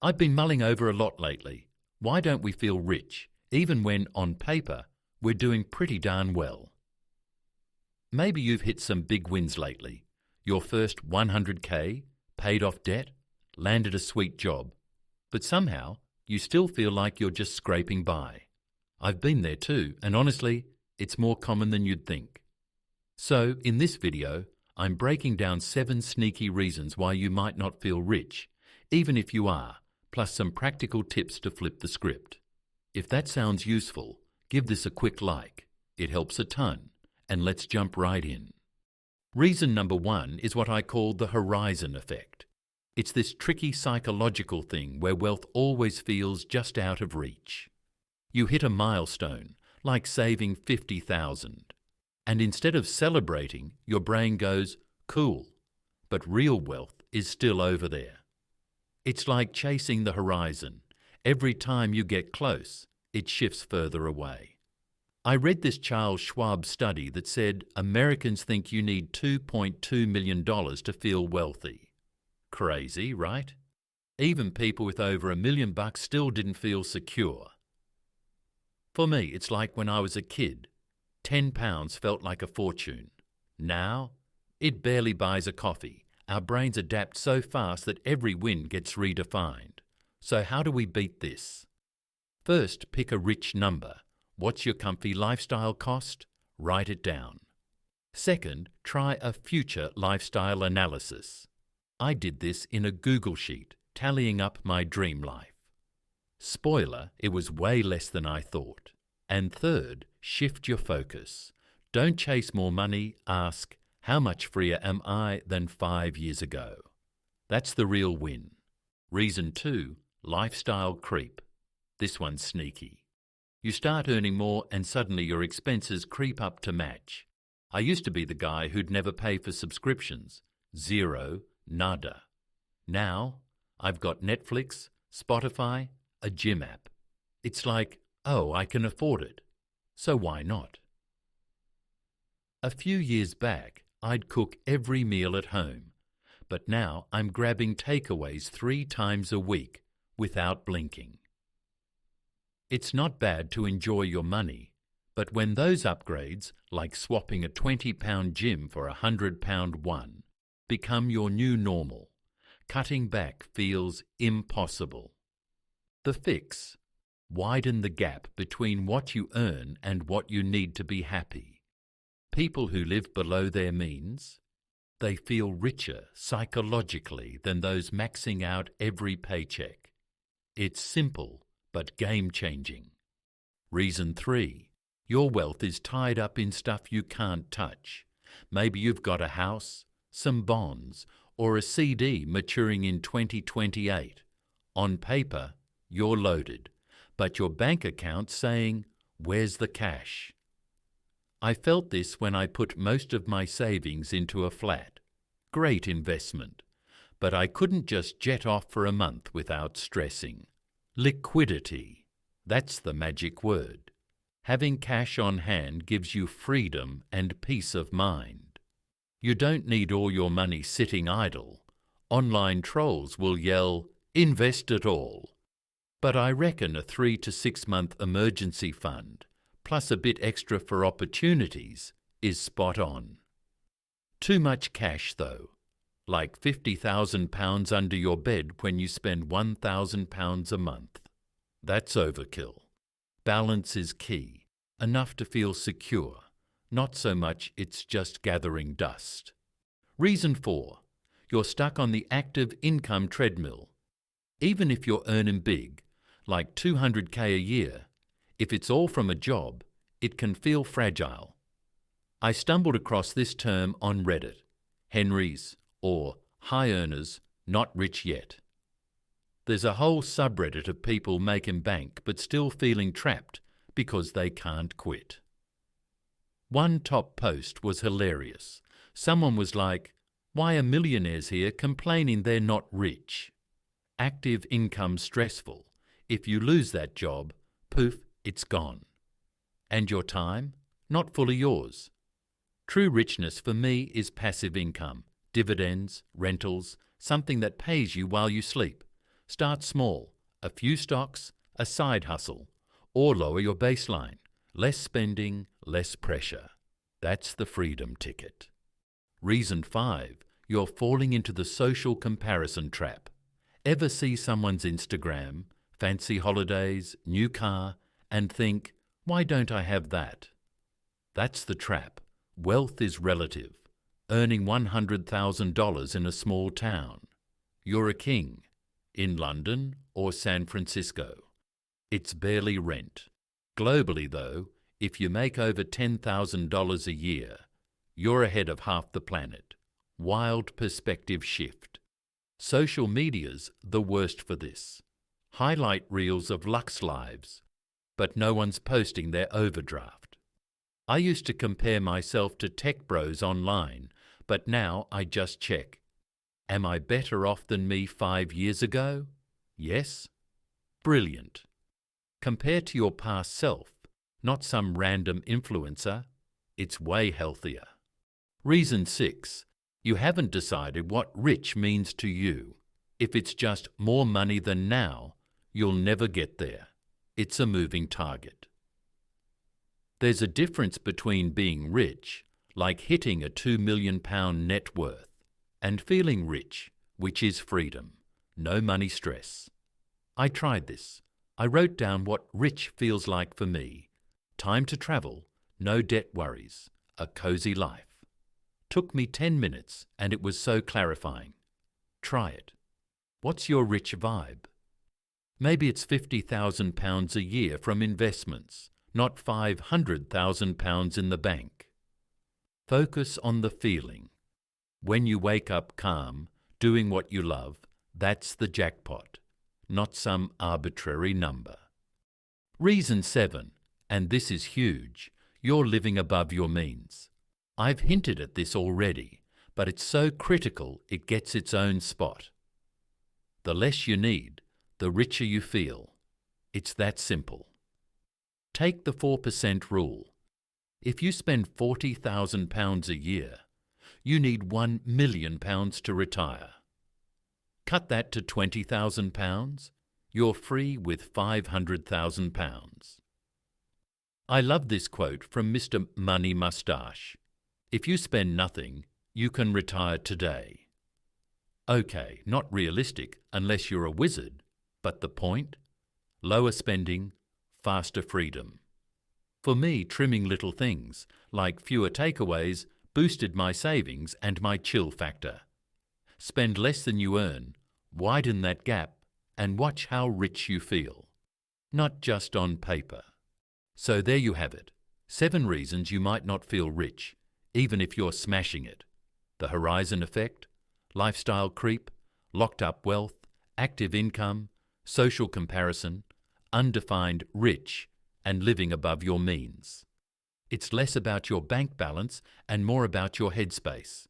I've been mulling over a lot lately. Why don't we feel rich, even when, on paper, we're doing pretty darn well? Maybe you've hit some big wins lately. Your first 100K, paid off debt, landed a sweet job. But somehow, you still feel like you're just scraping by. I've been there too, and honestly, it's more common than you'd think. So, in this video, I'm breaking down 7 sneaky reasons why you might not feel rich, even if you are, plus some practical tips to flip the script. If that sounds useful, give this a quick like. It helps a ton. And let's jump right in. Reason number 1 is what I call the horizon effect. It's this tricky psychological thing where wealth always feels just out of reach. You hit a milestone, like saving $50,000, and instead of celebrating, your brain goes, cool, but real wealth is still over there. It's like chasing the horizon. Every time you get close, it shifts further away. I read this Charles Schwab study that said Americans think you need $2.2 million to feel wealthy. Crazy, right? Even people with over $1 million still didn't feel secure. For me, it's like when I was a kid. £10 felt like a fortune. Now, it barely buys a coffee. Our brains adapt so fast that every win gets redefined. So how do we beat this? First, pick a rich number. What's your comfy lifestyle cost? Write it down. Second, try a future lifestyle analysis. I did this in a Google sheet, tallying up my dream life. Spoiler, it was way less than I thought. And third, shift your focus. Don't chase more money, ask, how much freer am I than 5 years ago? That's the real win. Reason 2, lifestyle creep. This one's sneaky. You start earning more and suddenly your expenses creep up to match. I used to be the guy who'd never pay for subscriptions. Zero, nada. Now, I've got Netflix, Spotify, a gym app. It's like, oh, I can afford it. So why not? A few years back, I'd cook every meal at home. But now I'm grabbing takeaways 3 times a week without blinking. It's not bad to enjoy your money, but when those upgrades, like swapping a £20 gym for a £100 one, become your new normal, cutting back feels impossible. The fix: widen the gap between what you earn and what you need to be happy. People who live below their means, they feel richer psychologically than those maxing out every paycheck. It's simple, but game-changing. Reason 3, your wealth is tied up in stuff you can't touch. Maybe you've got a house, some bonds, or a CD maturing in 2028. On paper, you're loaded, but your bank account's saying, where's the cash? I felt this when I put most of my savings into a flat. Great investment, but I couldn't just jet off for a month without stressing. Liquidity. That's the magic word. Having cash on hand gives you freedom and peace of mind. You don't need all your money sitting idle. Online trolls will yell, invest it all. But I reckon a 3 to 6 month emergency fund, plus a bit extra for opportunities, is spot on. Too much cash though. Like £50,000 under your bed when you spend £1,000 a month. That's overkill. Balance is key. Enough to feel secure. Not so much it's just gathering dust. Reason 4. You're stuck on the active income treadmill. Even if you're earning big, like $200K a year, if it's all from a job, it can feel fragile. I stumbled across this term on Reddit. Henry's, or high earners, not rich yet. There's a whole subreddit of people making bank but still feeling trapped because they can't quit. One top post was hilarious. Someone was like, why are millionaires here complaining they're not rich? Active income stressful. If you lose that job, poof, it's gone. And your time? Not fully yours. True richness for me is passive income. Dividends, rentals, something that pays you while you sleep. Start small, a few stocks, a side hustle, or lower your baseline. Less spending, less pressure. That's the freedom ticket. Reason 5. You're falling into the social comparison trap. Ever see someone's Instagram, fancy holidays, new car, and think, why don't I have that? That's the trap. Wealth is relative. Earning $100,000 in a small town. You're a king. In London or San Francisco. It's barely rent. Globally, though, if you make over $10,000 a year, you're ahead of half the planet. Wild perspective shift. Social media's the worst for this. Highlight reels of luxe lives, but no one's posting their overdraft. I used to compare myself to tech bros online, but now I just check. Am I better off than me 5 years ago? Yes? Brilliant. Compare to your past self, not some random influencer. It's way healthier. Reason 6. You haven't decided what rich means to you. If it's just more money than now, you'll never get there. It's a moving target. There's a difference between being rich, like hitting a £2 million net worth, and feeling rich, which is freedom, no money stress. I tried this. I wrote down what rich feels like for me. Time to travel, no debt worries, a cozy life. Took me 10 minutes and it was so clarifying. Try it. What's your rich vibe? Maybe it's £50,000 a year from investments, not £500,000 in the bank. Focus on the feeling. When you wake up calm, doing what you love, that's the jackpot, not some arbitrary number. Reason 7, and this is huge, you're living above your means. I've hinted at this already, but it's so critical it gets its own spot. The less you need, the richer you feel. It's that simple. Take the 4% rule. If you spend £40,000 a year, you need £1 million to retire. Cut that to £20,000, you're free with £500,000. I love this quote from Mr. Money Mustache. If you spend nothing, you can retire today. Okay, not realistic unless you're a wizard, but the point? Lower spending, faster freedom. For me, trimming little things, like fewer takeaways, boosted my savings and my chill factor. Spend less than you earn, widen that gap, and watch how rich you feel. Not just on paper. So there you have it. 7 reasons you might not feel rich, even if you're smashing it. The horizon effect, lifestyle creep, locked up wealth, active income, social comparison, undefined rich, and living above your means. It's less about your bank balance and more about your headspace.